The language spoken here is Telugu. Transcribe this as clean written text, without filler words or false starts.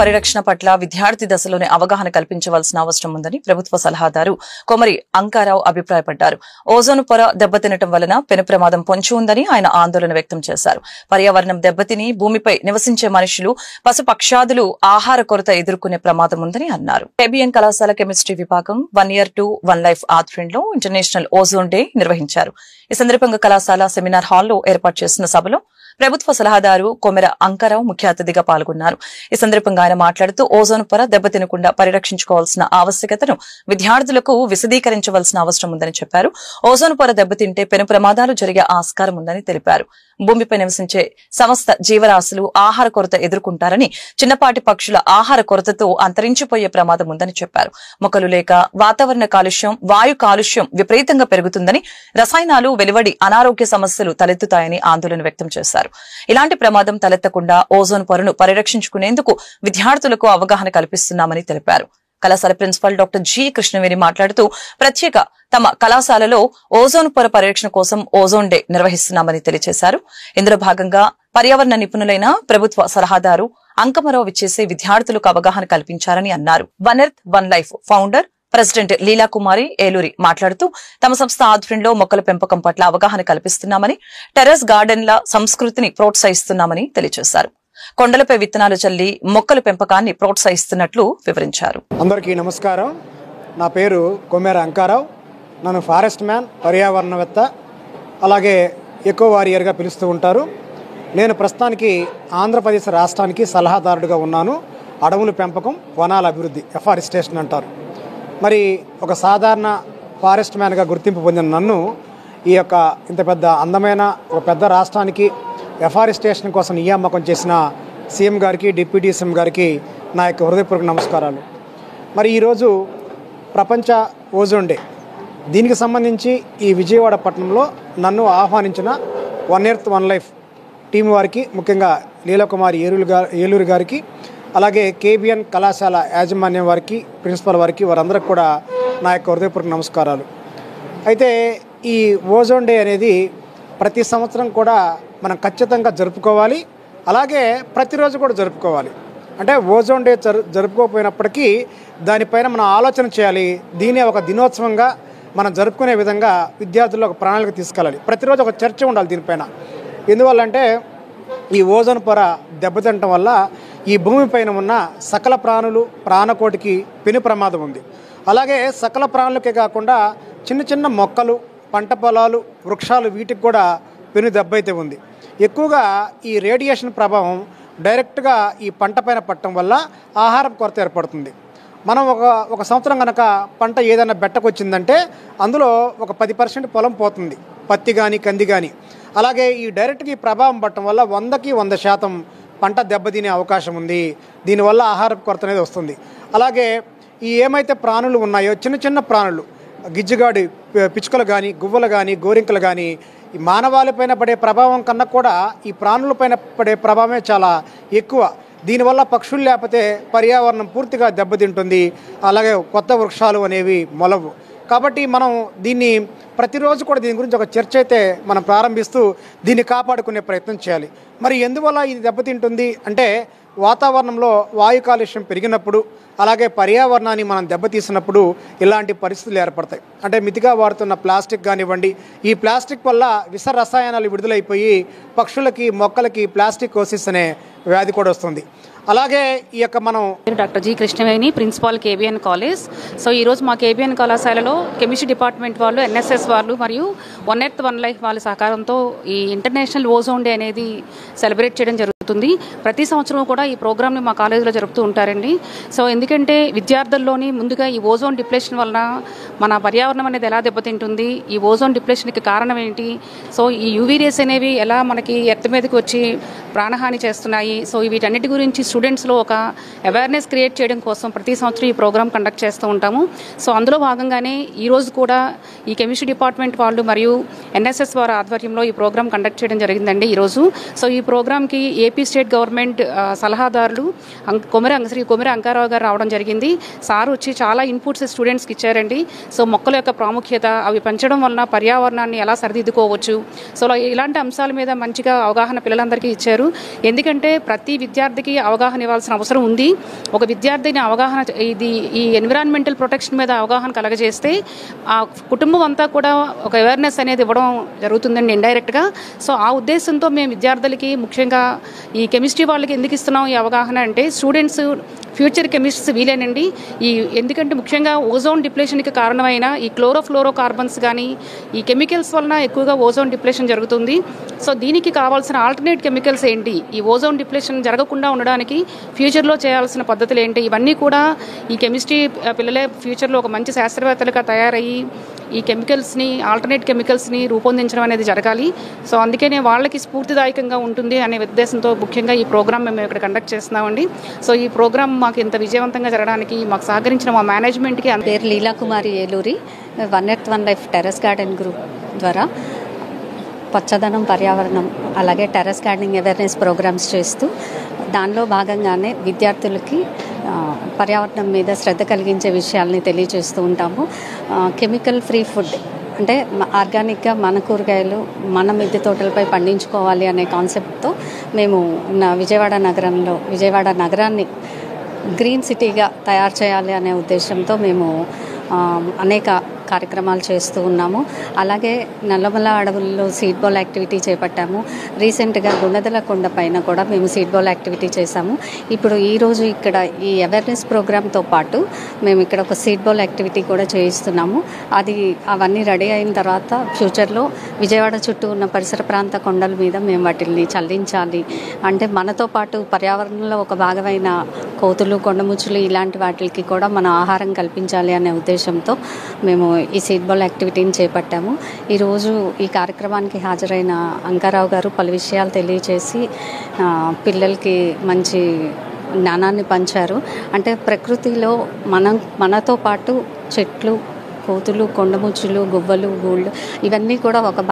పరిరక్షణ పట్ల విద్యార్థి దశలోనే అవగాహన కల్పించవలసిన అవసరం ఉందని ప్రభుత్వ సలహాదారు కొమరి అంకారావు అభిప్రాయపడ్డారు. ఓజోన్ పొర దెబ్బతినటం వలన పెను ప్రమాదం పొంచి ఉందని ఆయన ఆందోళన వ్యక్తం చేశారు. పర్యావరణం దెబ్బతిని భూమిపై నివసించే మనుషులు, పశుపక్షాదులు ఆహార కొరత ఎదుర్కొనే ప్రమాదం ఉందని అన్నారు. కేబిఎన్ కళాశాల కెమిస్ట్రీ విభాగం 1 Year to 1 Life ఆధ్వర్యంలో ఇంటర్నేషనల్ ఓజోన్ డే నిర్వహించారు. ఈ సందర్భంగా కళాశాల సెమినార్ హాల్లో ఏర్పాటు చేసిన సభలో ప్రభుత్వ సలహాదారు కొమెర అంకారావు ముఖ్య అతిథిగా పాల్గొన్నారు. ఈ సందర్భంగా ఆయన మాట్లాడుతూ ఓజోన్ పొర దెబ్బతినకుండా పరిరక్షించుకోవాల్సిన ఆవశ్యకతను విద్యార్థులకు విశదీకరించవలసిన అవసరం ఉందని చెప్పారు. ఓజోన్ పొర దెబ్బతింటే పెను ప్రమాదాలు జరిగే ఆస్కారం ఉందని తెలిపారు. భూమిపై నివసించే సమస్త జీవరాశులు ఆహార కొరత ఎదుర్కొంటారని, చిన్నపాటి పక్షుల ఆహార కొరతతో అంతరించిపోయే ప్రమాదం ఉందని చెప్పారు. మొక్కలు లేక వాతావరణ కాలుష్యం, వాయు కాలుష్యం విపరీతంగా పెరుగుతుందని, రసాయనాలు వెలువడి అనారోగ్య సమస్యలు తలెత్తుతాయని ఆందోళన వ్యక్తం చేశారు. ఇలాంటి ప్రమాదం తలెత్తకుండా ఓజోన్ పొరను పరిరక్షించుకునేందుకు విద్యార్థులకు అవగాహన కల్పిస్తున్నామని తెలిపారు. కళాశాల ప్రిన్సిపల్ డాక్టర్ జి కృష్ణవేణి మాట్లాడుతూ ప్రత్యేక తమ కళాశాలలో ఓజోన్ పొర పరిరక్షణ కోసం ఓజోన్ డే నిర్వహిస్తున్నామని తెలియజేశారు. ఇందులో భాగంగా పర్యావరణ నిపుణులైన ప్రభుత్వ సలహాదారు అంకమరావు విచ్చేసి విద్యార్థులకు అవగాహన కల్పించారని అన్నారు. 1 Earth 1 Life founder president Leela Kumari Eluri మాట్లాడుతూ తమ సంస్థ ఆధ్వర్యంలో మొక్కల పెంపకం పట్ల అవగాహన కల్పిస్తున్నామని, టెర్రస్ గార్డెన్ల సంస్కృతిని ప్రోత్సహిస్తున్నామని తెలియజేశారు. కొండలపై విత్తనాలు చల్లి మొక్కల పెంపకాన్ని ప్రోత్సహిస్తున్నట్లు వివరించారు. అందరికీ నమస్కారం. నా పేరు కొమెర అంకారావు. నన్ను ఫారెస్ట్ మ్యాన్, పర్యావరణవేత్త, అలాగే ఎకో వారియర్గా పిలుస్తూ ఉంటారు. నేను ప్రస్తుతానికి ఆంధ్రప్రదేశ్ రాష్ట్రానికి సలహాదారుడిగా ఉన్నాను. అడవుల పెంపకం, వనాల అభివృద్ధి, ఎఫారెస్టేషన్ అంటారు. మరి ఒక సాధారణ ఫారెస్ట్ మ్యాన్గా గుర్తింపు పొందిన నన్ను ఈ యొక్క ఇంత పెద్ద అందమైన ఒక పెద్ద రాష్ట్రానికి ఎఫారెస్టేషన్ కోసం నియామకం చేసిన సీఎం గారికి, డిప్యూటీ సీఎం గారికి నా యొక్క హృదయపూర్వక నమస్కారాలు. మరి ఈరోజు ప్రపంచ ఓజోన్ డే. దీనికి సంబంధించి ఈ విజయవాడ పట్టణంలో నన్ను ఆహ్వానించిన 1 Earth 1 Life టీం వారికి, ముఖ్యంగా లీలాకుమారి ఏలూరు గారికి, అలాగే కేబిఎన్ కళాశాల యాజమాన్యం వారికి, ప్రిన్సిపల్ వారికి, వారందరికీ కూడా నా యొక్క హృదయపూర్వక నమస్కారాలు. అయితే ఈ ఓజోన్ డే అనేది ప్రతి సంవత్సరం కూడా మనం ఖచ్చితంగా జరుపుకోవాలి. అలాగే ప్రతిరోజు కూడా జరుపుకోవాలి. అంటే ఓజోన్ డే జరుపుకోకపోయినప్పటికీ దానిపైన మనం ఆలోచన చేయాలి. దీనే ఒక దినోత్సవంగా మనం జరుపుకునే విధంగా విద్యార్థుల్లో ఒక ప్రణాళిక తీసుకెళ్ళాలి. ప్రతిరోజు ఒక చర్చ ఉండాలి దీనిపైన. ఎందువల్లంటే ఈ ఓజోన్ పొర దెబ్బతినటం వల్ల ఈ భూమిపైన ఉన్న సకల ప్రాణులు, ప్రాణకోటికి పెను ప్రమాదం ఉంది. అలాగే సకల ప్రాణులకే కాకుండా చిన్న చిన్న మొక్కలు, పంట పొలాలు, వృక్షాలు, వీటికి కూడా పెను దెబ్బ అయితే ఉంది. ఎక్కువగా ఈ రేడియేషన్ ప్రభావం డైరెక్ట్గా ఈ పంట పైన పడటం వల్ల ఆహార కొరత ఏర్పడుతుంది. మనం ఒక సంవత్సరం కనుక పంట ఏదైనా బెట్టకొచ్చిందంటే అందులో ఒక 10% పొలం పోతుంది, పత్తి కానీ, కంది కానీ. అలాగే ఈ డైరెక్ట్గా ఈ ప్రభావం పడటం వల్ల 100కి 100% పంట దెబ్బతినే అవకాశం ఉంది. దీనివల్ల ఆహార కొరత అనేది వస్తుంది. అలాగే ఈ ఏమైతే ప్రాణులు ఉన్నాయో, చిన్న చిన్న ప్రాణులు, గిజ్జిగాడి పిచ్చుకలు కానీ, గువ్వలు కానీ, గోరింకలు కానీ, ఈ మానవాళిపైన పడే ప్రభావం కన్నా కూడా ఈ ప్రాణులపైన పడే ప్రభావమే చాలా ఎక్కువ. దీనివల్ల పక్షులు లేకపోతే పర్యావరణం పూర్తిగా దెబ్బతింటుంది. అలాగే కొత్త వృక్షాలు అనేవి మొలవు. కాబట్టి మనం దీన్ని ప్రతిరోజు కూడా దీని గురించి ఒక చర్చ అయితే మనం ప్రారంభిస్తూ దీన్ని కాపాడుకునే ప్రయత్నం చేయాలి. మరి ఎందువల్ల ఇది దెబ్బతింటుంది అంటే వాతావరణంలో వాయు కాలుష్యం పెరిగినప్పుడు, అలాగే పర్యావరణాన్ని మనం దెబ్బతీసినప్పుడు ఇలాంటి పరిస్థితులు ఏర్పడతాయి. అంటే మితిగా వాడుతున్న ప్లాస్టిక్ కానివ్వండి, ఈ ప్లాస్టిక్ వల్ల విష రసాయనాలు విడుదలైపోయి పక్షులకి, మొక్కలకి ప్లాస్టికోసిస్ అనే వ్యాధి కూడా వస్తుంది. అలాగే ఈ యొక్క మనం doctor G Krishnaveni, principal KBN college. So ఈరోజు మా కేబిఎన్ కళాశాలలో కెమిస్ట్రీ డిపార్ట్మెంట్ వాళ్ళు, ఎన్ఎస్ఎస్ వాళ్ళు మరియు 1 Earth 1 Life వాళ్ళ సహకారంతో ఈ ఇంటర్నేషనల్ ఓజోన్ డే అనేది సెలబ్రేట్ చేయడం జరుగుతుంది. ప్రతి సంవత్సరం కూడా ఈ ప్రోగ్రామ్ని మా కాలేజీలో జరుపుతూ ఉంటారండి. సో ఎందుకంటే విద్యార్థుల్లోని ముందుగా ఈ ఓజోన్ డిప్రెషన్ వలన మన పర్యావరణం అనేది ఎలా దెబ్బతింటుంది, ఈ ఓజోన్ డిప్రెషన్కి కారణం ఏంటి, సో ఈ యూవీ రేస్ అనేవి ఎలా మనకి ఎర్త్ మీదకి వచ్చి ప్రాణహాని చేస్తున్నాయి, సో వీటన్నిటి గురించి స్టూడెంట్స్లో ఒక అవేర్నెస్ క్రియేట్ చేయడం కోసం ప్రతి సంవత్సరం ఈ ప్రోగ్రామ్ కండక్ట్ చేస్తూ ఉంటాము. సో అందులో భాగంగానే ఈరోజు కూడా ఈ కెమిస్ట్రీ డిపార్ట్మెంట్ వాళ్ళు మరియు ఎన్ఎస్ఎస్ వారి ఆధ్వర్యంలో ఈ ప్రోగ్రామ్ కండక్ట్ చేయడం జరిగిందండి ఈరోజు. సో ఈ ప్రోగ్రామ్కి ఏపీ స్టేట్ గవర్నమెంట్ సలహాదారులు శ్రీ కొమెరి అంకారావు గారు రావడం జరిగింది. సార్ వచ్చి చాలా ఇన్పుట్స్ స్టూడెంట్స్కి ఇచ్చారండి. సో మొక్కల యొక్క ప్రాముఖ్యత, అవి పెంచడం వలన పర్యావరణాన్ని ఎలా సరిదిద్దుకోవచ్చు, సో ఇలాంటి అంశాల మీద మంచిగా అవగాహన పిల్లలందరికీ ఇచ్చారు. ఎందుకంటే ప్రతి విద్యార్థికి అవగాహన ఇవ్వాల్సిన అవసరం ఉంది. ఒక విద్యార్థిని అవగాహన ఈ ఎన్విరాన్మెంటల్ ప్రొటెక్షన్ మీద అవగాహన కలగజేస్తే ఆ కుటుంబం అంతా కూడా ఒక అవేర్నెస్ అనేది ఇవ్వడం జరుగుతుందండి ఇండైరెక్ట్గా. సో ఆ ఉద్దేశంతో మేము విద్యార్థులకి ముఖ్యంగా ఈ కెమిస్ట్రీ వాళ్ళకి ఎందుకు ఇస్తున్నాం ఈ అవగాహన అంటే, స్టూడెంట్స్ ఫ్యూచర్ కెమిస్ట్స్ వీలేనండి. ఎందుకంటే ముఖ్యంగా ఓజోన్ డిప్లేషన్కి కారణమైన ఈ క్లోరోఫ్లోరో కార్బన్స్ కానీ ఈ కెమికల్స్ వలన ఎక్కువగా ఓజోన్ డిప్లేషన్ జరుగుతుంది. సో దీనికి కావాల్సిన ఆల్టర్నేట్ కెమికల్స్ ఏంటి, ఈ ఓజోన్ డిప్లేషన్ జరగకుండా ఉండడానికి ఫ్యూచర్లో చేయాల్సిన పద్ధతులు ఏంటి, ఇవన్నీ కూడా ఈ కెమిస్ట్రీ పిల్లలే ఫ్యూచర్లో ఒక మంచి శాస్త్రవేత్తలుగా తయారయ్యి ఈ కెమికల్స్ని, ఆల్టర్నేట్ కెమికల్స్ని రూపొందించడం అనేది జరగాలి. సో అందుకనే వాళ్ళకి స్ఫూర్తిదాయకంగా ఉంటుంది అనే ఉద్దేశంతో ముఖ్యంగా ఈ ప్రోగ్రామ్ మేము ఇక్కడ కండక్ట్ చేస్తున్నామండి. సో ఈ ప్రోగ్రామ్ మాకు ఇంత విజయవంతంగా జరగడానికి మాకు సహకరించిన మా మేనేజ్మెంట్కి పేరు Leela Kumari Eluri, one earth one life terrace garden group ద్వారా పచ్చదనం, పర్యావరణం అలాగే టెర్రస్ గార్డెనింగ్ అవేర్నెస్ ప్రోగ్రామ్స్ చేస్తూ దానిలో భాగంగానే విద్యార్థులకి పర్యావరణం మీద శ్రద్ధ కలిగించే విషయాల్ని తెలియజేస్తూ ఉంటాము. కెమికల్ ఫ్రీ ఫుడ్ అంటే ఆర్గానిక్గా మన కూరగాయలు మన మిద్దె తోటలపై పండించుకోవాలి అనే కాన్సెప్ట్తో మేము విజయవాడ నగరాన్ని గ్రీన్ సిటీగా తయారు చేయాలి అనే ఉద్దేశంతో మేము అనేక కార్యక్రమాలు చేస్తూ ఉన్నాము. అలాగే నల్లమల అడవుల్లో సీడ్ బాల్ యాక్టివిటీ చేపట్టాము. రీసెంట్గా గుణదల కొండ పైన కూడా మేము సీడ్ బాల్ యాక్టివిటీ చేశాము. ఇప్పుడు ఈరోజు ఇక్కడ ఈ అవేర్నెస్ ప్రోగ్రామ్తో పాటు మేము ఇక్కడ ఒక సీడ్ బాల్ యాక్టివిటీ కూడా చేయిస్తున్నాము. అవన్నీ రెడీ అయిన తర్వాత ఫ్యూచర్లో విజయవాడ చుట్టూ ఉన్న పరిసర ప్రాంత కొండల మీద మేము వాటిని చల్లించాలి, అంటే మనతో పాటు పర్యావరణంలో ఒక భాగమైన కోతులు, కొండముచ్చులు ఇలాంటి వాటికి కూడా మనం ఆహారం కల్పించాలి అనే ఉద్దేశంతో మేము ఈ సీడ్ బాల్ యాక్టివిటీని చేపట్టాము. ఈరోజు ఈ కార్యక్రమానికి హాజరైన అంకారావు గారు పలు విషయాలు తెలియచేసి పిల్లలకి మంచి జ్ఞానాన్ని పంచారు. అంటే ప్రకృతిలో మనతో పాటు చెట్లు, కోతులు, కొండముచ్చులు, గువ్వలు, గూళ్ళు ఇవన్నీ కూడా ఒక